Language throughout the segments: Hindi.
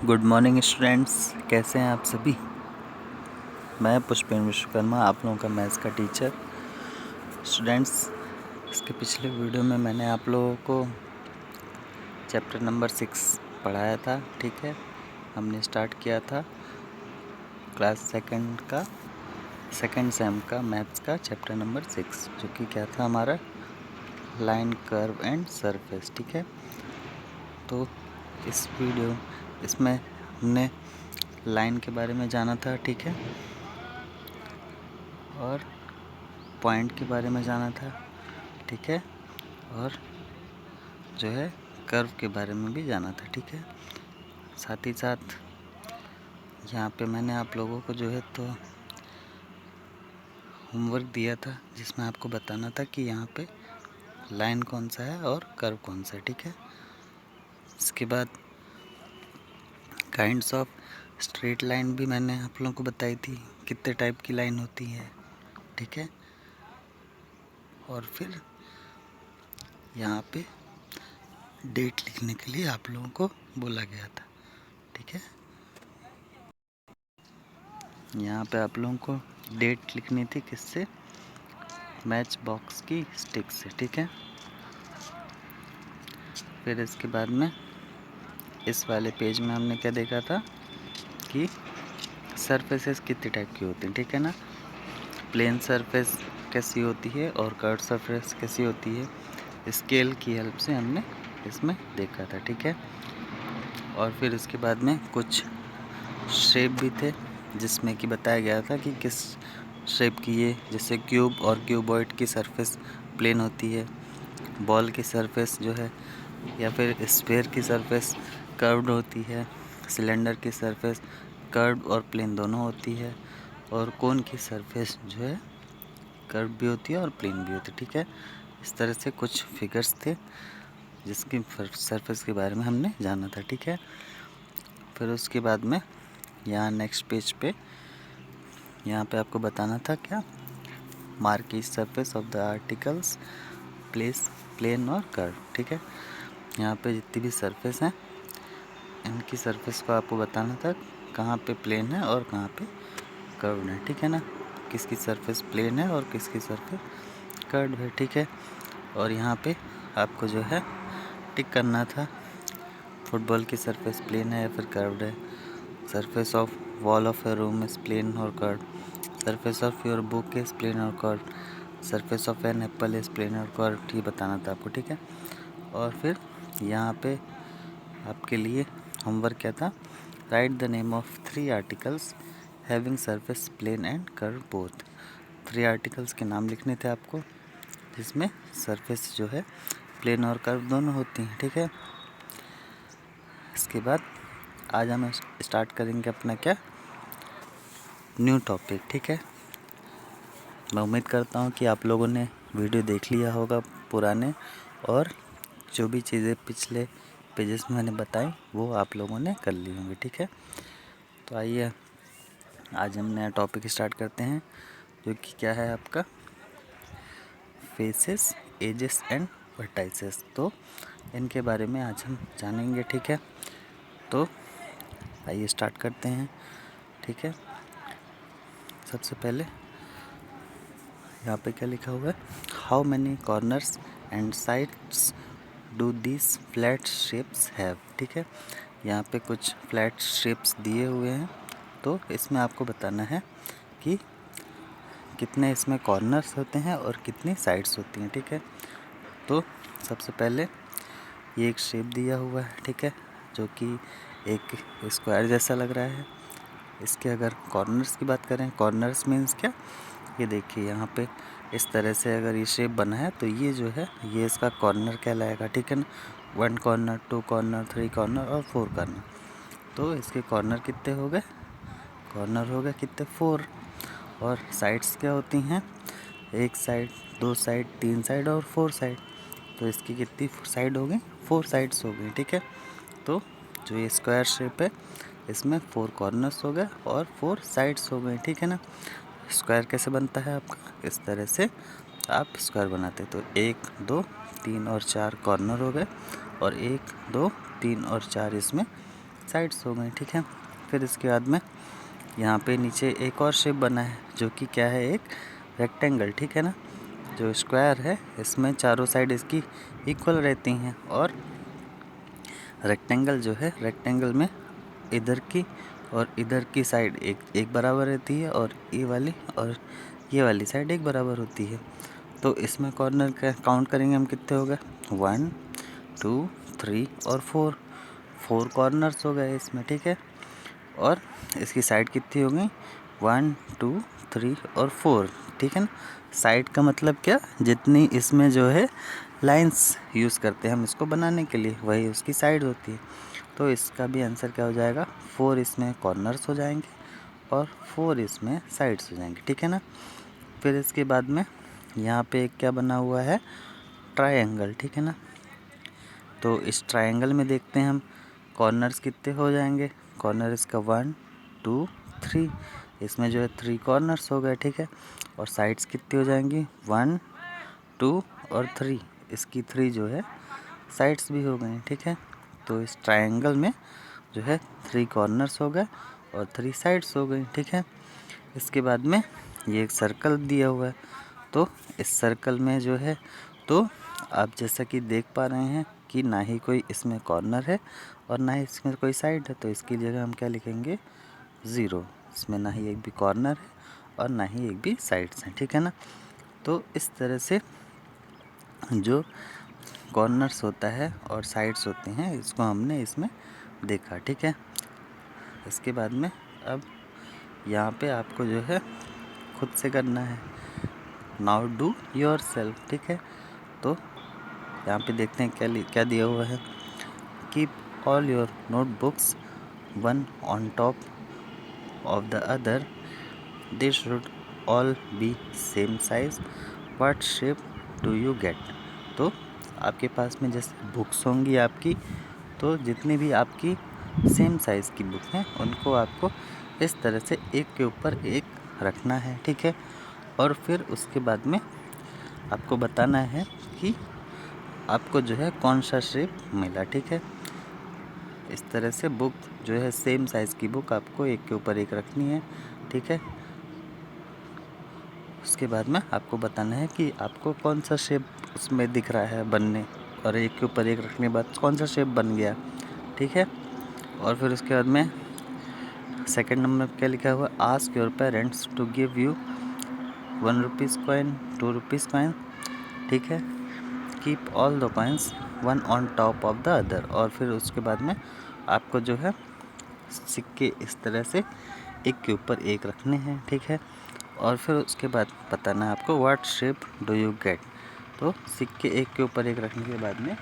गुड मॉर्निंग स्टूडेंट्स, कैसे हैं आप सभी। मैं पुष्पेंद्र विश्वकर्मा, आप लोगों का मैथ्स का टीचर। स्टूडेंट्स, इसके पिछले वीडियो में मैंने आप लोगों को चैप्टर नंबर 6 पढ़ाया था। ठीक है, हमने स्टार्ट किया था क्लास सेकंड सेम का मैथ्स का चैप्टर नंबर 6, जो कि क्या था हमारा लाइन, कर्व एंड सरफेस। ठीक है, तो इसमें हमने लाइन के बारे में जाना था। ठीक है, और पॉइंट के बारे में जाना था। ठीक है, और जो है कर्व के बारे में भी जाना था। ठीक है, साथ ही साथ यहाँ पे मैंने आप लोगों को जो है तो होमवर्क दिया था, जिसमें आपको बताना था कि यहाँ पे लाइन कौन सा है और कर्व कौन सा है। ठीक है, इसके बाद काइंड्स ऑफ स्ट्रेट लाइन भी मैंने आप लोगों को बताई थी, कितने टाइप की लाइन होती है। ठीक है, और फिर यहाँ पे डेट लिखने के लिए आप लोगों को बोला गया था। ठीक है, यहाँ पे आप लोगों को डेट लिखनी थी किससे, मैच बॉक्स की स्टिक से। ठीक है, फिर इसके बाद में इस वाले पेज में हमने क्या देखा था कि सरफेसेस कितने टाइप की होती हैं। ठीक है ना, प्लेन सरफेस कैसी होती है और कर्व सरफेस कैसी होती है, स्केल की हेल्प से हमने इसमें देखा था। ठीक है, और फिर इसके बाद में कुछ शेप भी थे, जिसमें कि बताया गया था कि किस शेप की ये, जैसे क्यूब और क्यूबॉइड की सरफेस प्लेन होती है, बॉल की सरफेस जो है या फिर स्फीयर की सरफेस कर्व्ड होती है, सिलेंडर की सरफेस कर्व्ड और प्लेन दोनों होती है, और कोन की सरफेस जो है कर्व भी होती है और प्लेन भी होती है। ठीक है, इस तरह से कुछ फिगर्स थे जिसकी सरफेस के बारे में हमने जाना था। ठीक है, फिर उसके बाद में यहाँ नेक्स्ट पेज पे यहाँ पे आपको बताना था क्या, mark each surface of the articles place plane और कर्व। ठीक है, यहाँ पे जितनी भी सरफेस हैं इनकी सरफेस को आपको बताना था कहाँ पे प्लेन है और कहाँ पे कर्व है। ठीक है ना, किसकी सरफेस प्लेन है और किसकी सरफेस कर्व है। ठीक है, और यहाँ पे आपको जो है टिक करना था, फुटबॉल की सरफेस प्लेन है या फिर कर्व्ड है, surface of wall of a room is plane और curve, surface of your book is plane और curve, surface of an apple is plane और कर्व, ये बताना था आपको। ठीक है, और फिर यहाँ पे आपके लिए होमवर्क क्या था, write the name of 3 articles having surface plane and curve both. 3 articles के नाम लिखने थे आपको जिसमें सरफेस जो है प्लेन और कर्व दोनों होती हैं। ठीक है, इसके बाद आज हम स्टार्ट करेंगे अपना क्या, न्यू टॉपिक। ठीक है, मैं उम्मीद करता हूँ कि आप लोगों ने वीडियो देख लिया होगा पुराने, और जो भी चीज़ें पिछले पेजेस में मैंने बताई वो आप लोगों ने कर ली होंगी। ठीक है, तो आइए आज हम नया टॉपिक स्टार्ट करते हैं, जो कि क्या है आपका फेसेस, एजेस एंड वर्टाइसेस। तो इनके बारे में आज हम जानेंगे। ठीक है, तो आइए स्टार्ट करते हैं। ठीक है, सबसे पहले यहाँ पे क्या लिखा हुआ है, how many corners and sides do this flat shapes have. ठीक है, यहाँ पे कुछ फ्लैट शेप्स दिए हुए हैं, तो इसमें आपको बताना है कि कितने इसमें कॉर्नर्स होते हैं और कितनी साइड्स होती हैं। ठीक है, तो सबसे पहले ये एक शेप दिया हुआ है। ठीक है, जो कि एक स्क्वायर जैसा लग रहा है। इसके अगर कॉर्नर्स की बात करें, कॉर्नर्स मीन्स क्या, ये देखिए यहाँ पे इस तरह से अगर ये शेप बना है तो ये जो है ये इसका कॉर्नर कहलाएगा। ठीक है ना, 1 कॉर्नर, 2 कॉर्नर, 3 कॉर्नर और 4 कॉर्नर। तो इसके कॉर्नर कितने हो गए, कॉर्नर हो गए कितने, 4। और साइड्स क्या होती हैं, 1 साइड, 2 साइड, 3 साइड और 4 साइड। तो इसकी कितनी साइड हो गई, 4 साइड्स हो गई। ठीक है, तो जो ये स्क्वायर शेप है इसमें 4 कॉर्नर्स हो गए और 4 साइड्स हो गए। ठीक है ना, स्क्वायर कैसे बनता है आपका, इस तरह से आप स्क्वायर बनाते, तो 1, 2, 3 और 4 कॉर्नर हो गए और 1, 2, 3 और 4 इसमें साइड्स हो गई, ठीक है। फिर इसके बाद में यहाँ पे नीचे एक और शेप बना है जो कि क्या है, एक रेक्टेंगल, ठीक है ना। जो स्क्वायर है इसमें चारों साइड इसकी इक्वल रहती हैं, और रेक्टेंगल जो है, रेक्टेंगल में इधर की और इधर की साइड एक बराबर रहती है, और ये वाली साइड एक बराबर होती है। तो इसमें कॉर्नर का काउंट करेंगे हम, कितने हो गए, 1 2 3 और 4 कॉर्नर्स हो गए इसमें, ठीक है। और इसकी साइड कितनी हो गई, 1 2 3 और 4, ठीक है ना। साइड का मतलब क्या, जितनी इसमें जो है लाइंस यूज़ करते हैं हम इसको बनाने के लिए, वही उसकी साइड होती है। तो इसका भी आंसर क्या हो जाएगा, 4 इसमें कॉर्नर्स हो जाएंगे और 4 इसमें साइड्स हो जाएंगे, ठीक है ना। फिर इसके बाद में यहाँ पे एक क्या बना हुआ है, ट्रायंगल, ठीक है ना। तो इस ट्रायंगल में देखते हैं हम कॉर्नर्स कितने हो जाएंगे। कॉर्नर इसका 1 2 3, इसमें जो है 3 कॉर्नर्स हो गए, ठीक है। और साइड्स कितनी हो जाएंगी, 1 2 और 3, इसकी 3 जो है साइड्स भी हो गए, ठीक है। तो इस ट्रायंगल में जो है 3 कॉर्नर्स हो गए और 3 साइड्स हो गई, ठीक है। इसके बाद में ये एक सर्कल दिया हुआ है, तो इस सर्कल में जो है, तो आप जैसा कि देख पा रहे हैं कि ना ही कोई इसमें कॉर्नर है और ना ही इसमें कोई साइड है, तो इसकी जगह हम क्या लिखेंगे, 0। इसमें ना ही एक भी कॉर्नर है और ना ही एक भी साइड्स हैं, ठीक है ना। तो इस तरह से जो कॉर्नर्स होता है और साइड्स होते हैं, इसको हमने इसमें देखा, ठीक है। इसके बाद में अब यहाँ पे आपको जो है खुद से करना है, नाउ डू योर सेल्फ, ठीक है। तो यहाँ पे देखते हैं क्या दिया हुआ है, keep all your notebooks one on top of the other, they should all B same size, what shape do you get. तो आपके पास में जैसे बुक्स होंगी आपकी, तो जितनी भी आपकी सेम साइज़ की बुक हैं उनको आपको इस तरह से एक के ऊपर एक रखना है, ठीक है। और फिर उसके बाद में आपको बताना है कि आपको जो है कौन सा शेप मिला, ठीक है। इस तरह से बुक जो है, सेम साइज़ की बुक आपको एक के ऊपर एक रखनी है, ठीक है। उसके बाद में आपको बताना है कि आपको कौन सा शेप उसमें दिख रहा है बनने, और एक के ऊपर एक रखने के बाद कौन सा शेप बन गया, ठीक है। और फिर उसके बाद में सेकंड नंबर क्या लिखा हुआ, ask your parents to give you 1 rupees coin, 2 rupees coin, ठीक है। Keep all the coins one on top of the other. और फिर उसके बाद में आपको जो है सिक्के इस तरह से एक के ऊपर एक रखने हैं, ठीक है। और फिर उसके बाद बताना है आपको, what shape do you get. तो सिक्के एक के ऊपर एक रखने के बाद में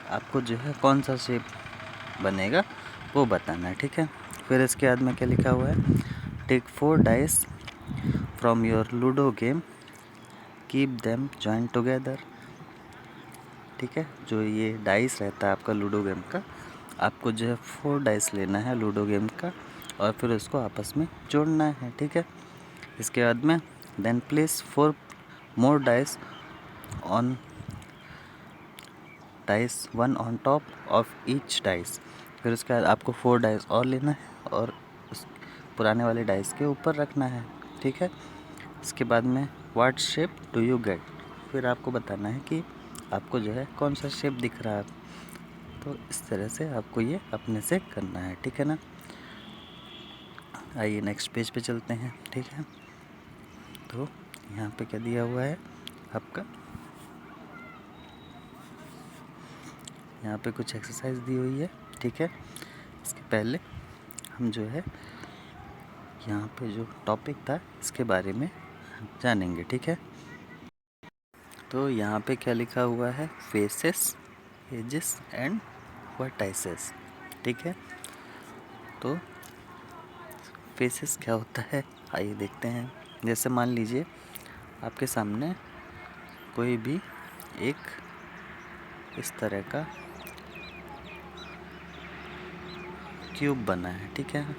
आपको जो है कौन सा शेप बनेगा वो बताना है, ठीक है। फिर इसके बाद में क्या लिखा हुआ है, take 4 dice from your ludo game, keep them join together, ठीक है। जो ये डाइस रहता है आपका लूडो गेम का, आपको जो है 4 डाइस लेना है लूडो गेम का, और फिर उसको आपस में जोड़ना है, ठीक है। इसके बाद में then place 4 more dice on dice 1 on top of each dice. फिर उसके बाद आपको 4 डाइस और लेना है और उस पुराने वाले डाइस के ऊपर रखना है, ठीक है। इसके बाद में what shape do you get, फिर आपको बताना है कि आपको जो है कौन सा शेप दिख रहा है। तो इस तरह से आपको ये अपने से करना है, ठीक है ना। आइए नेक्स्ट पेज पे चलते हैं, ठीक है। तो यहाँ पे क्या दिया हुआ है आपका, यहाँ पे कुछ एक्सरसाइज दी हुई है, ठीक है। इसके पहले हम जो है यहाँ पे जो टॉपिक था इसके बारे में जानेंगे, ठीक है। तो यहाँ पे क्या लिखा हुआ है, फेसेस, एजेस एंड वर्टाइसेस, ठीक है। तो फेसेस क्या होता है, आइए देखते हैं। जैसे मान लीजिए आपके सामने कोई भी एक इस तरह का क्यूब बना है, ठीक है।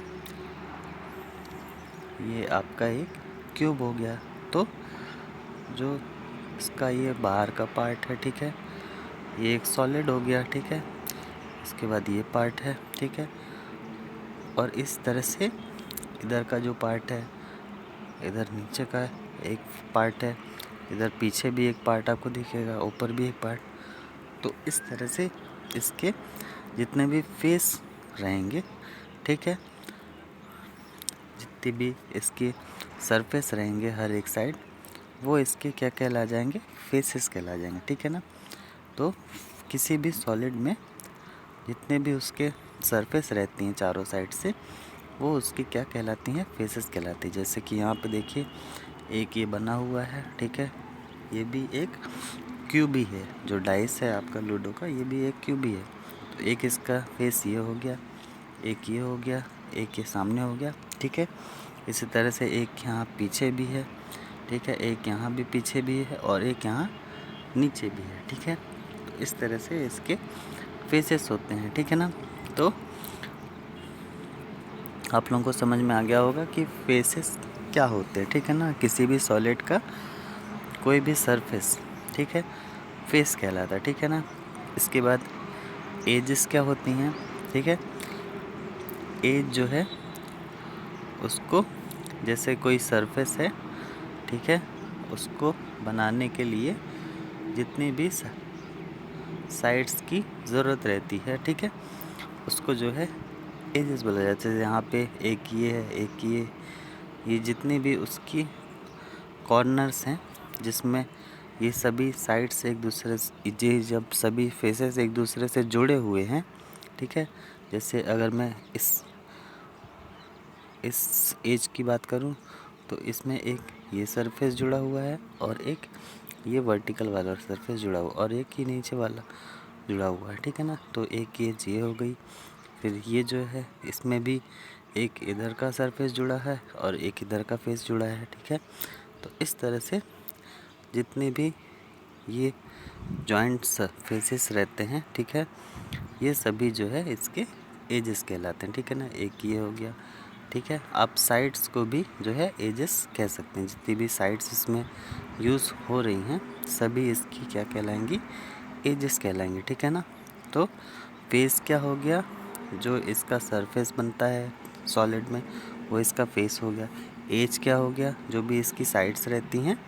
ये आपका एक क्यूब हो गया। तो जो इसका ये बाहर का पार्ट है, ठीक है, ये एक सॉलिड हो गया, ठीक है। इसके बाद ये पार्ट है, ठीक है। और इस तरह से इधर का जो पार्ट है, इधर नीचे का एक पार्ट है, इधर पीछे भी एक पार्ट आपको दिखेगा, ऊपर भी एक पार्ट। तो इस तरह से इसके जितने भी फेस रहेंगे, ठीक है, जितनी भी इसकी सरफेस रहेंगे हर एक साइड, वो इसके क्या कहला जाएंगे, फेसेस कहला जाएंगे, ठीक है ना। तो किसी भी सॉलिड में जितने भी उसके सरफेस रहती हैं चारों साइड से, वो उसकी क्या कहलाती हैं, फेसेस कहलाती है। जैसे कि यहाँ पे देखिए एक ये बना हुआ है, ठीक है, ये भी एक क्यूब ही है, जो डाइस है आपका लूडो का, ये भी एक क्यूब ही है। तो एक इसका फेस ये हो गया, एक ये हो गया, एक ये सामने हो गया, ठीक है। इसी तरह से एक यहाँ पीछे भी है, ठीक है, एक यहाँ भी पीछे भी है और एक यहाँ नीचे भी है, ठीक है। तो इस तरह से इसके फेसेस होते हैं, ठीक है ना। तो आप लोगों को समझ में आ गया होगा कि फेसेस क्या होते हैं, ठीक है ना। किसी भी सॉलिड का कोई भी सरफेस, ठीक है, फेस कहलाता है, ठीक है ना। इसके बाद एजेस क्या होती हैं, ठीक है। एज जो है उसको, जैसे कोई सरफेस है, ठीक है, उसको बनाने के लिए जितनी भी साइड्स की ज़रूरत रहती है, ठीक है, उसको जो है एजेस बोला जाता है। यहाँ पे एक ये है, एक ये जितनी भी उसकी कॉर्नर्स हैं, जिसमें ये सभी साइड्स एक दूसरे से, ये जब सभी फेसेस एक दूसरे से जुड़े हुए हैं, ठीक है। जैसे अगर मैं इस एज की बात करूं, तो इसमें एक ये सरफेस जुड़ा हुआ है और एक ये वर्टिकल वाला सरफेस जुड़ा हुआ और एक ही नीचे वाला जुड़ा हुआ है, ठीक है ना। तो एक ये हो गई, फिर ये जो है इसमें भी एक इधर का सरफेस जुड़ा है और एक इधर का फेस जुड़ा है, ठीक है। तो इस तरह से जितने भी ये जॉइंट फेसेस रहते हैं, ठीक है, ये सभी जो है इसके एजेस कहलाते हैं, ठीक है ना। एक ये हो गया, ठीक है। आप साइड्स को भी जो है एजेस कह सकते हैं। जितनी भी साइड्स इसमें यूज़ हो रही हैं, सभी इसकी क्या कहलाएंगी, एजेस कहलाएंगी, ठीक है ना। तो फेस क्या हो गया, जो इसका सरफेस बनता है सॉलिड में, वो इसका फेस हो गया। एज क्या हो गया, जो भी इसकी साइड्स रहती हैं,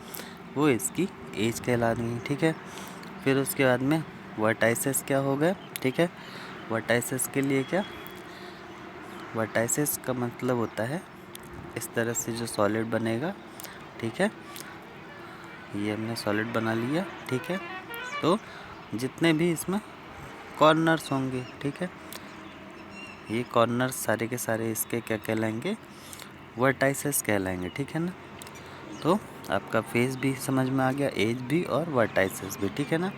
वो इसकी एज कहला रही हैं, ठीक है। फिर उसके बाद में वर्टाइसेस क्या हो गए, ठीक है। वर्टाइसेस के लिए क्या, वर्टाइसेस का मतलब होता है इस तरह से जो सॉलिड बनेगा, ठीक है। ये हमने सॉलिड बना लिया, ठीक है। तो जितने भी इसमें कॉर्नर्स होंगे, ठीक है, ये कॉर्नर्स सारे के सारे इसके क्या कहलाएंगे, वर्टाइसेस कहलाएंगे, ठीक है ना। तो आपका फेस भी समझ में आ गया, एज भी और वर्टाइसेस भी, ठीक है ना।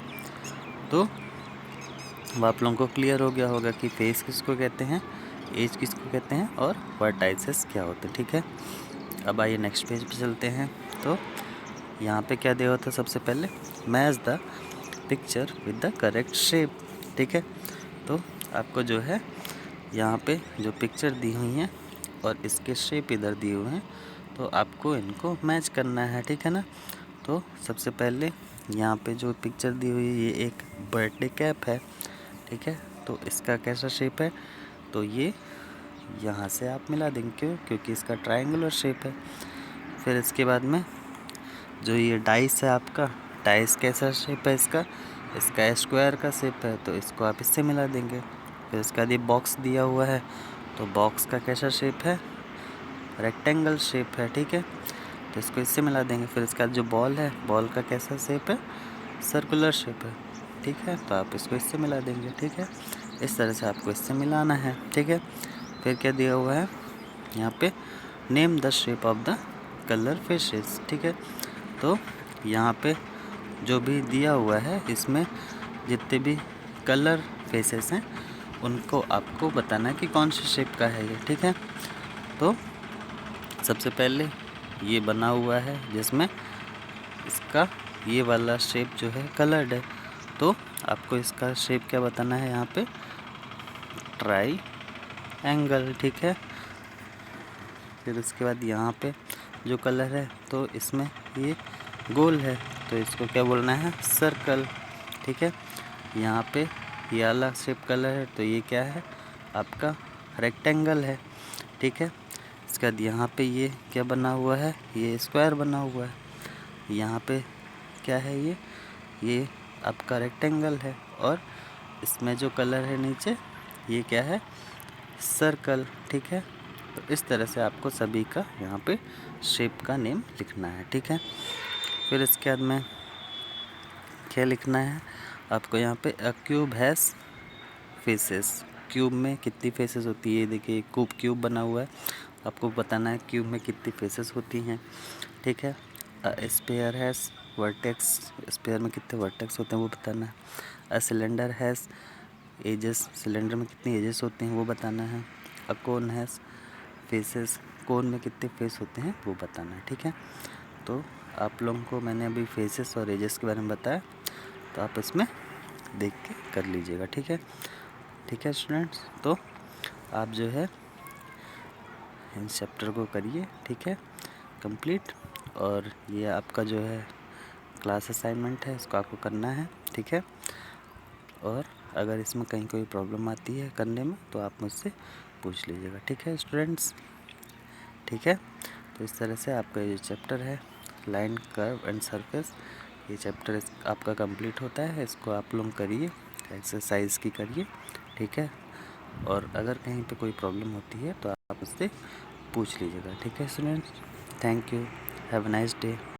तो अब आप लोगों को क्लियर हो गया होगा कि फेस किसको कहते हैं, एज किसको कहते हैं और वर्टाइसेस क्या होते हैं, ठीक है। अब आइए नेक्स्ट पेज पे चलते हैं। तो यहाँ पे क्या दिया होता है, सबसे पहले match the picture with the correct shape, ठीक है। तो आपको जो है यहाँ पे जो पिक्चर दी हुई हैं और इसके शेप इधर दिए हुए हैं, तो आपको इनको मैच करना है, ठीक है ना। तो सबसे पहले यहाँ पे जो पिक्चर दी हुई है, ये एक बर्थडे कैप है, ठीक है। तो इसका कैसा शेप है, तो ये यहाँ से आप मिला देंगे, क्यों, क्योंकि इसका ट्रायंगुलर शेप है। फिर इसके बाद में जो ये डाइस है आपका, डाइस कैसा शेप है इसका, इसका स्क्वायर का शेप है, तो इसको आप इससे मिला देंगे। फिर इसके बाद ये बॉक्स दिया हुआ है, तो बॉक्स का कैसा शेप है, रेक्टेंगल शेप है, ठीक है, तो इसको इससे मिला देंगे। फिर इसका जो बॉल है, बॉल का कैसा शेप है, सर्कुलर शेप है, ठीक है, तो आप इसको इससे मिला देंगे, ठीक है। इस तरह से आपको इससे मिलाना है, ठीक है। फिर क्या दिया हुआ है यहाँ पे, name the shape of the colour fishes, ठीक है। तो यहाँ पे जो भी दिया हुआ है, इसमें जितने भी कलर फेसेस हैं, उनको आपको बताना है कि कौन से शेप का है ये, ठीक है। तो सबसे पहले ये बना हुआ है जिसमें इसका ये वाला शेप जो है कलर्ड है, तो आपको इसका शेप क्या बताना है, यहाँ पे ट्राई एंगल, ठीक है। फिर उसके बाद यहाँ पे जो कलर है, तो इसमें ये गोल है, तो इसको क्या बोलना है, सर्कल, ठीक है। यहाँ पे ये वाला शेप कलर है, तो ये क्या है, आपका रेक्टेंगल है, ठीक है। इसके बाद यहाँ पे ये क्या बना हुआ है, ये स्क्वायर बना हुआ है। यहाँ पे क्या है, ये आपका रेक्टेंगल है, और इसमें जो कलर है नीचे ये क्या है, सर्कल, ठीक है। तो इस तरह से आपको सभी का यहाँ पे शेप का नेम लिखना है, ठीक है। फिर इसके बाद में क्या लिखना है आपको, यहाँ पे अ क्यूब हैज़ फेसेस। क्यूब में कितनी फेसेस होती है, देखिए क्यूब बना हुआ है, आपको बताना है क्यूब में कितनी फेसेस होती हैं, ठीक है। स्पेयर हैज़ वर्टेक्स, स्पेयर में कितने वर्टेक्स होते हैं वो बताना है। A cylinder has edges, cylinder में कितनी एजेस होती हैं वो बताना है। अ कोन हैज़ फेसेस, कोन में कितने फेस होते हैं वो बताना है, ठीक है। तो आप लोगों को मैंने अभी फेसेस और एजेस के बारे में बताया, तो आप इसमें देख के कर लीजिएगा, ठीक है। ठीक है स्टूडेंट्स, तो आप जो है इन चैप्टर को करिए, ठीक है, कंप्लीट। और ये आपका जो है क्लास असाइनमेंट है, इसको आपको करना है, ठीक है। और अगर इसमें कहीं कोई प्रॉब्लम आती है करने में तो आप मुझसे पूछ लीजिएगा, ठीक है स्टूडेंट्स, ठीक है। तो इस तरह से आपका ये चैप्टर है लाइन, कर्व एंड सरफेस, ये चैप्टर आपका कंप्लीट होता है। इसको आप लोग करिए, एक्सरसाइज की करिए, ठीक है। और अगर कहीं पे कोई प्रॉब्लम होती है तो आप उससे पूछ लीजिएगा, ठीक है students. Thank you, have a nice day.